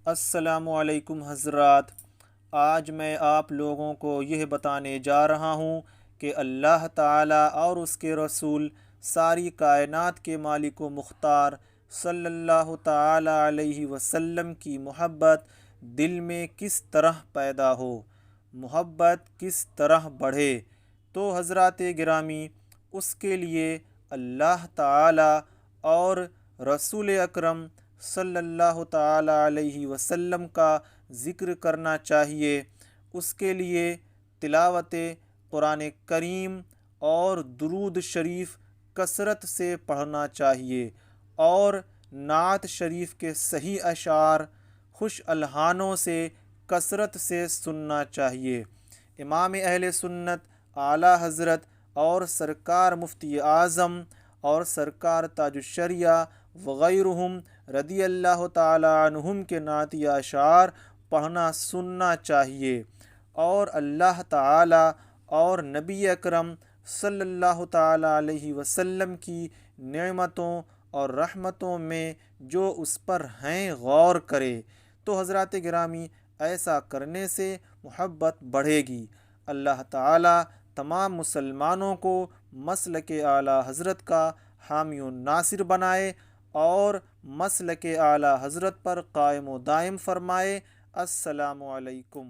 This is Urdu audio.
السلام علیکم حضرات۔ آج میں آپ لوگوں کو یہ بتانے جا رہا ہوں کہ اللہ تعالیٰ اور اس کے رسول ساری کائنات کے مالک و مختار صلی اللہ تعالیٰ علیہ وسلم کی محبت دل میں کس طرح پیدا ہو، محبت کس طرح بڑھے۔ تو حضرات گرامی، اس کے لیے اللہ تعالیٰ اور رسول اکرم صلی اللہ تعالیٰ علیہ وسلم کا ذکر کرنا چاہیے۔ اس کے لیے تلاوت قرآن کریم اور درود شریف کثرت سے پڑھنا چاہیے، اور نعت شریف کے صحیح اشعار خوش الحانوں سے کثرت سے سننا چاہیے۔ امام اہل سنت اعلیٰ حضرت اور سرکار مفتی اعظم اور سرکار تاج الشریعہ وغیرہم رضی اللہ تعالیٰ عنہم کے نعتیہ اشعار پڑھنا سننا چاہیے، اور اللہ تعالیٰ اور نبی اکرم صلی اللہ تعالیٰ علیہ وسلم کی نعمتوں اور رحمتوں میں جو اس پر ہیں غور کرے۔ تو حضرات گرامی، ایسا کرنے سے محبت بڑھے گی۔ اللہ تعالیٰ تمام مسلمانوں کو مسلک اعلیٰ حضرت کا حامی و ناصر بنائے، اور مسلک اعلیٰ حضرت پر قائم و دائم فرمائے۔ السلام علیکم۔